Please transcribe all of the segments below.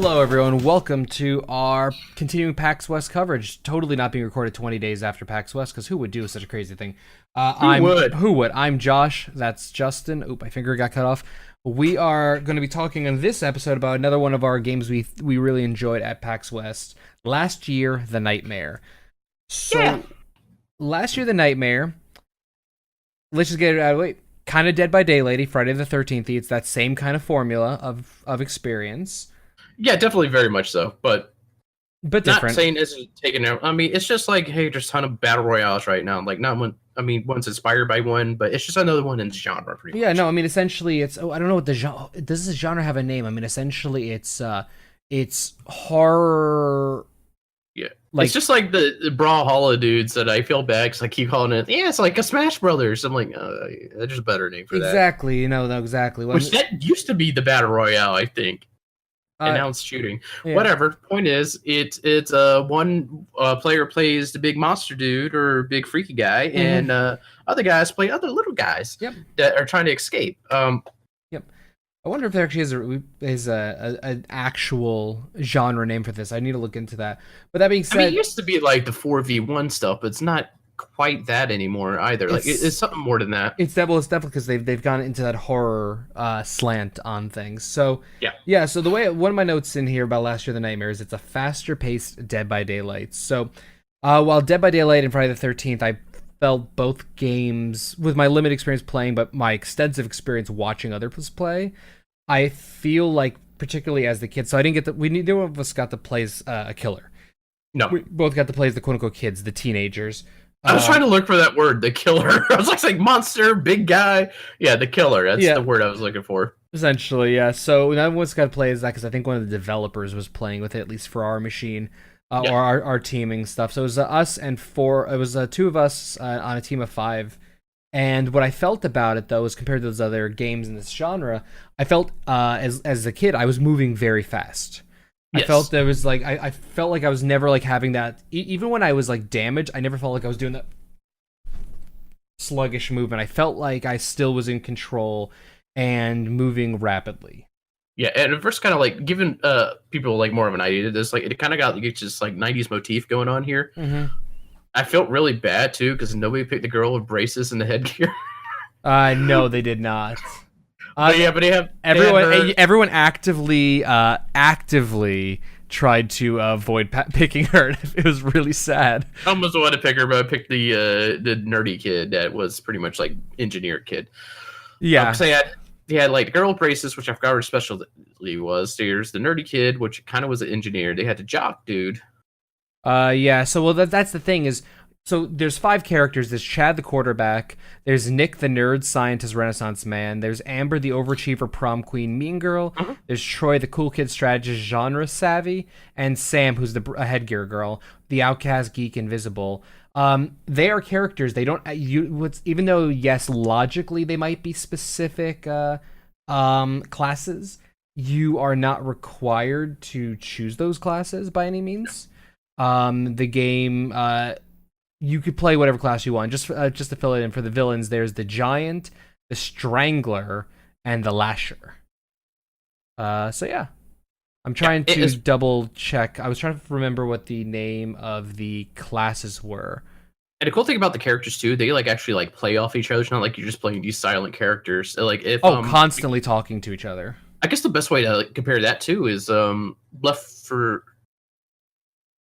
Hello, everyone. Welcome to our continuing PAX West coverage. Totally not being recorded 20 days after PAX West, because who would do such a crazy thing? Who would? I'm Josh. That's Justin. Oop, my finger got cut off. We are going to be talking in this episode about another one of our games we really enjoyed at PAX West last year, The Nightmare. So, last year, The Nightmare. Let's just get it out of the way. Kind of Dead by Daylight, Friday the 13th. It's that same kind of formula of experience. Yeah, definitely very much so, but different. Not saying it's taken out. I mean, it's just like, hey, there's a ton of battle royales right now. Like, not one. I mean, one's inspired by one, but it's just another one in the genre. Pretty much. No, I mean, essentially, it's. I don't know what the genre. Does this genre have a name? I mean, essentially, it's horror. Yeah, it's just like the Brawlhalla dudes that I feel bad because I keep calling it. Yeah, it's like a Smash Brothers. I'm like, there's a better name for that. Exactly, exactly. Which that used to be the battle royale, I think. And now it's shooting. Yeah. Whatever. Point is, it's one player plays the big monster dude or big freaky guy, and other guys play other little guys that are trying to escape. Yep. I wonder if there actually is an actual genre name for this. I need to look into that. But that being said, it used to be like the 4v1 stuff, but it's not quite that anymore either. Like it's something more than that. It's definitely because they've gone into that horror slant on things. So So the way one of my notes in here about last year the Nightmare is it's a faster paced Dead by Daylight. So while Dead by Daylight and Friday the 13th, I felt both games with my limited experience playing, but my extensive experience watching others play. I feel like particularly as the kids, so I didn't get neither one of us got to play as a killer. No, we both got to play as the quote unquote kids, the teenagers. I was trying to look for that word, the killer. I was like monster, big guy. Yeah, the killer. That's the word I was looking for. Essentially, yeah. So none of us got to play as that because I think one of the developers was playing with it, at least for our machine or our teaming stuff. So it was us and four. It was two of us on a team of 5. And what I felt about it, though, is compared to those other games in this genre, I felt as a kid, I was moving very fast. I felt there was like I felt like I was never like having that even when I was like damaged. I never felt like I was doing that sluggish movement. I felt like I still was in control and moving rapidly. Yeah, and at first, kind of like giving people like more of an idea to this, like it kind of got like just like 90s motif going on here. Mm-hmm. I felt really bad too because nobody picked the girl with braces and the headgear. No, they did not. But they have everyone actively tried to avoid picking her. It was really sad. I almost wanted to pick her, but I picked the nerdy kid that was pretty much like engineer kid. Yeah. So they had like the girl with braces, which I forgot her specialty was. There's the nerdy kid, which kind of was an engineer. They had the jock dude. So that's the thing is. So there's 5 characters. There's Chad the quarterback. There's Nick the nerd scientist renaissance man. There's Amber the overachiever prom queen mean girl. Mm-hmm. There's Troy the cool kid strategist genre savvy. And Sam who's the headgear girl, the outcast geek invisible. They are characters. They don't even though yes logically they might be specific classes. You are not required to choose those classes by any means. The game you could play whatever class you want. Just to fill it in for the villains, there's the Giant, the Strangler, and the Lasher. I'm trying to double check. I was trying to remember what the name of the classes were. And the cool thing about the characters too, they like actually like play off each other. It's not like you're just playing these silent characters. Like if constantly talking to each other. I guess the best way to compare that too is Left 4 Dead?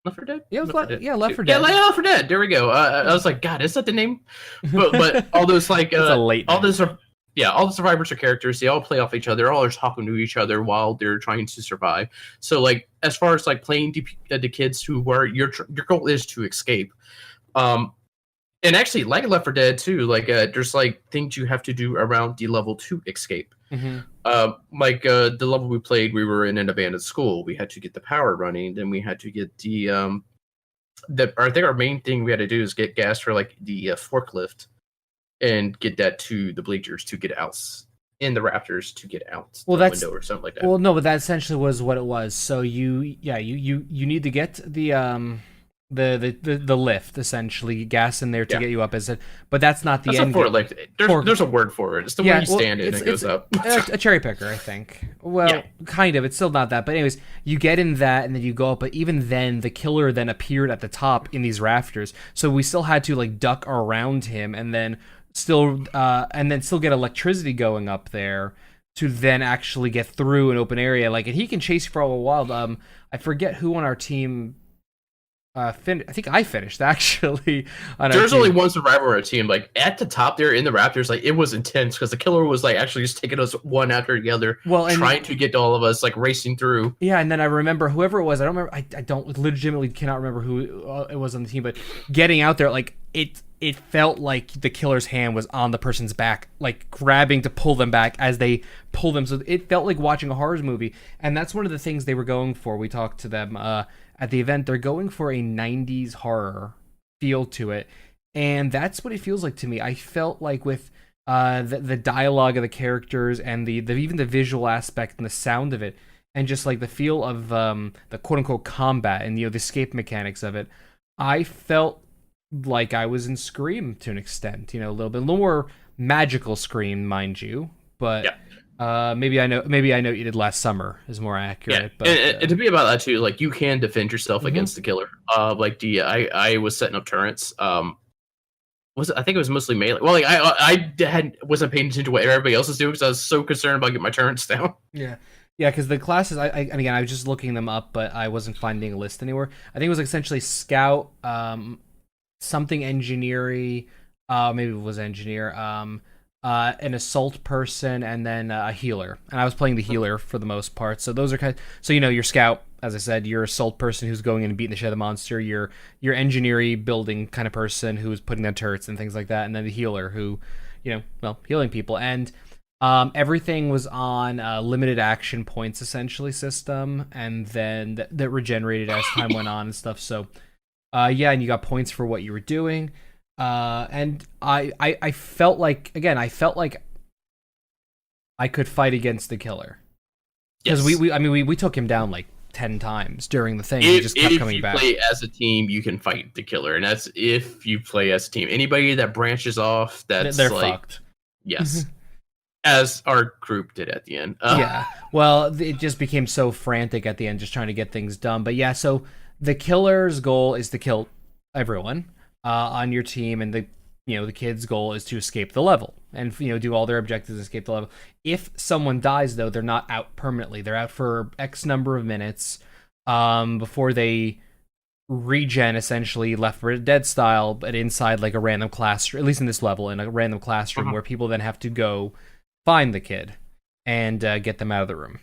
Left 4 Dead. Yeah, Left 4 Dead. There we go. I was like, God, is that the name? But all those like all the survivors are characters. They all play off each other. All are talking to each other while they're trying to survive. So like as far as like playing the kids who were your goal is to escape. And actually, like Left 4 Dead too, like there's like things you have to do around the level to escape. Mm-hmm. The level we played, we were in an abandoned school. We had to get the power running. Then we had to get I think our main thing we had to do is get gas for like the forklift and get that to the bleachers to get out in the rafters to get out the window or something like that. Well, no, but that essentially was what it was. So you need to get the the lift, essentially gas in there to get you up, as it, but that's not the end. There's a word for it. It's the way you stand and it goes up. A cherry picker, I think. Well, kind of. It's still not that, but anyways, you get in that and then you go up. But even then, the killer then appeared at the top in these rafters, so we still had to like duck around him and then still get electricity going up there to then actually get through an open area. Like, and he can chase you for a while. I forget who on our team. I think I finished actually. There's only one survivor on our team. Like at the top there in the Raptors, like it was intense because the killer was like actually just taking us one after the other, trying to get to all of us, like racing through. Yeah, and then I remember whoever it was. I don't remember. I don't legitimately cannot remember who it was on the team, but getting out there, like it felt like the killer's hand was on the person's back, like grabbing to pull them back as they pull them. So it felt like watching a horror movie, and that's one of the things they were going for. We talked to them at the event. They're going for a 90s horror feel to it, and that's what it feels like to me. I felt like with the dialogue of the characters and the even the visual aspect and the sound of it, and just like the feel of the quote-unquote combat and the escape mechanics of it, I felt like I was in Scream to an extent, a little more magical Scream, mind you, but maybe I know you did last summer is more accurate. But and to be about that too, like you can defend yourself against the killer. I was setting up turrets. I think it was mostly melee. Well, like wasn't paying attention to what everybody else was doing because I was so concerned about getting my turrets down. Yeah, because the classes, and again, I was just looking them up, but I wasn't finding a list anywhere. I think it was essentially scout, something engineering, maybe it was engineer, an assault person, and then a healer. And I was playing the healer for the most part. So those are so your scout, as I said, your assault person who's going in and beating the shit out of the monster, your engineering building kind of person who's putting down turrets and things like that, and then the healer who, healing people. And everything was on limited action points essentially system, and then that regenerated as time went on and stuff. So and you got points for what you were doing. And I felt like, again, I could fight against the killer. Because we took him down like 10 times during the thing. He just kept coming back. If you play as a team, you can fight the killer. And that's if you play as a team. Anybody that branches off, they're fucked. Yes. As our group did at the end. Yeah. Well, it just became so frantic at the end, just trying to get things done. But yeah, so the killer's goal is to kill everyone on your team, and the kid's goal is to escape the level and do all their objectives and escape the level. If someone dies, though, they're not out permanently. They're out for X number of minutes before they regen, essentially Left 4 Dead style, but inside like a random classroom, at least in this level, in a random classroom where people then have to go find the kid and get them out of the room.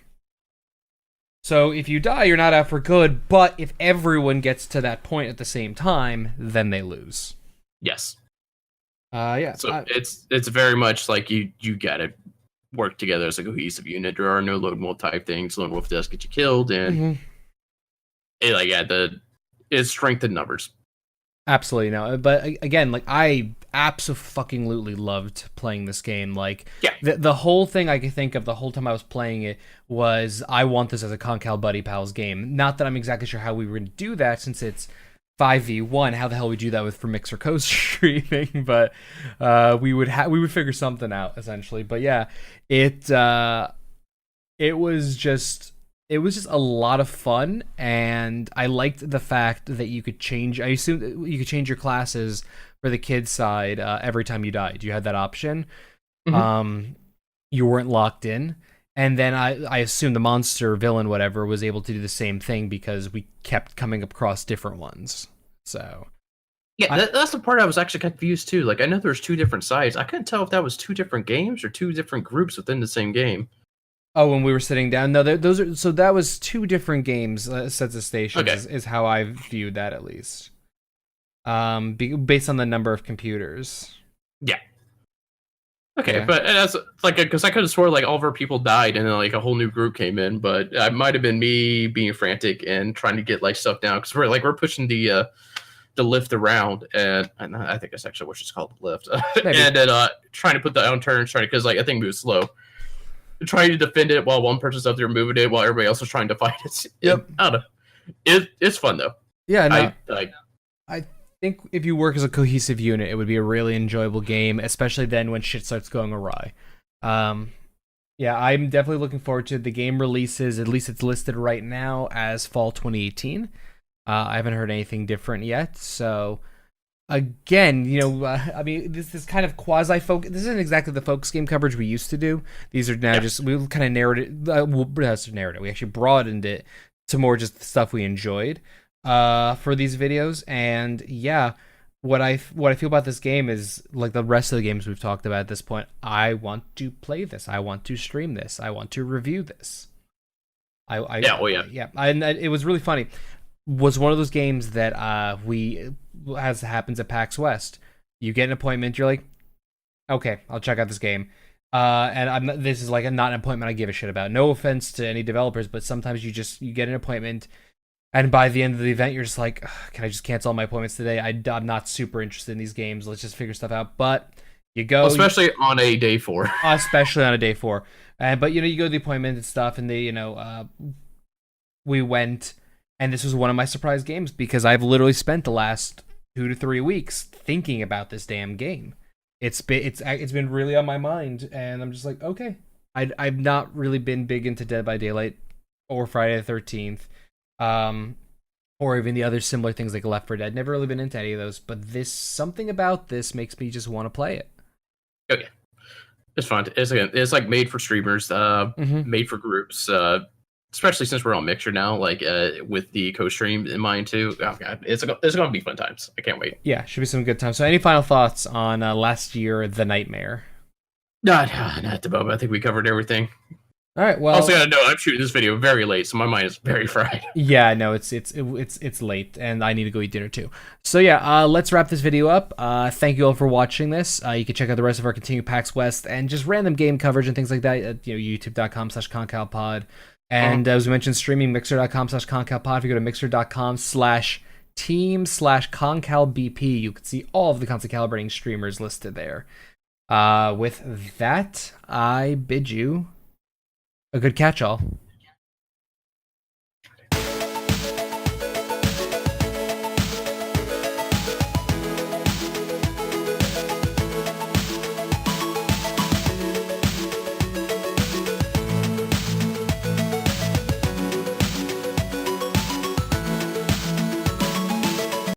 So if you die, you're not out for good, but if everyone gets to that point at the same time, then they lose. Yes. So it's very much like you gotta work together as a cohesive unit. There are no lone wolf type things. Lone wolf does get you killed, and it's strength in numbers. Absolutely no, but again, like I absolutely loved playing this game. Like the whole thing I could think of the whole time I was playing it was I want this as a Concal Buddy Pals game. Not that I'm exactly sure how we were going to do that since it's 5v1. How the hell we do that for mixer co-streaming? But we would figure something out essentially. But yeah, it was just a lot of fun, and I liked the fact that you could change. I assume you could change your classes for the kids side every time you died. You had that option. You weren't locked in, and then I assume the monster villain whatever was able to do the same thing because we kept coming across different ones. So that's the part I was actually confused too. Like I know there's two different sides. I couldn't tell if that was two different games or two different groups within the same game. Oh, when we were sitting down, no, those are so that was two different games, sets of stations, is how I viewed that at least. Based on the number of computers. Yeah. Okay, but that's like because I could have swore like all of our people died and then like a whole new group came in, but it might have been me being frantic and trying to get like stuff down because we're pushing the lift around, and I think that's actually what it's called, the lift, and then trying to put the down turns, because like I think it moves slow. Trying to defend it while one person's up there moving it while everybody else is trying to fight it. Yep. I don't know. It's fun though. Yeah, no. think if you work as a cohesive unit, it would be a really enjoyable game, especially then when shit starts going awry. Yeah, I'm definitely looking forward to the game releases. At least it's listed right now as fall 2018. I haven't heard anything different yet. So, again, I mean, this is kind of quasi-focus. This isn't exactly the focus game coverage we used to do. These are now just, we kind of narrowed it. Narrowed it. We actually broadened it to more just the stuff we enjoyed for these videos. And yeah, what I feel about this game is like the rest of the games we've talked about at this point. I want to play this. I want to stream this. I want to review this. Yeah. And it was really funny. Was one of those games that as happens at PAX West, you get an appointment. You're like, okay, I'll check out this game. And this is like not an appointment I give a shit about. No offense to any developers, but sometimes you get an appointment. And by the end of the event, you're just like, can I just cancel all my appointments today? I'm not super interested in these games. Let's just figure stuff out. But you go. Especially on a day 4. Especially on a day 4. But, you go to the appointment and stuff, and we went, and this was one of my surprise games because I've literally spent the last 2 to 3 weeks thinking about this damn game. It's been really on my mind, and I'm just like, okay. I've not really been big into Dead by Daylight or Friday the 13th. Or even the other similar things like Left 4 Dead. Never really been into any of those, but something about this makes me just want to play it. Okay, it's fun. It's like made for streamers, made for groups, especially since we're on Mixer now, like with the co-stream in mind too. Oh god, it's gonna be fun times. I can't wait. Yeah, should be some good times. So, any final thoughts on last year, The Nightmare? Not at the moment. I think we covered everything. All right. Well, also gotta know I'm shooting this video very late, so my mind is very fried. Yeah, no, it's late, and I need to go eat dinner too. So yeah, let's wrap this video up. Thank you all for watching this. You can check out the rest of our continued PAX West and just random game coverage and things like that at youtube.com/concalpod. And as we mentioned, streaming mixer.com/concalpod. If you go to mixer.com/team/concalbp, you can see all of the constant calibrating streamers listed there. With that, I bid you a good catch-all.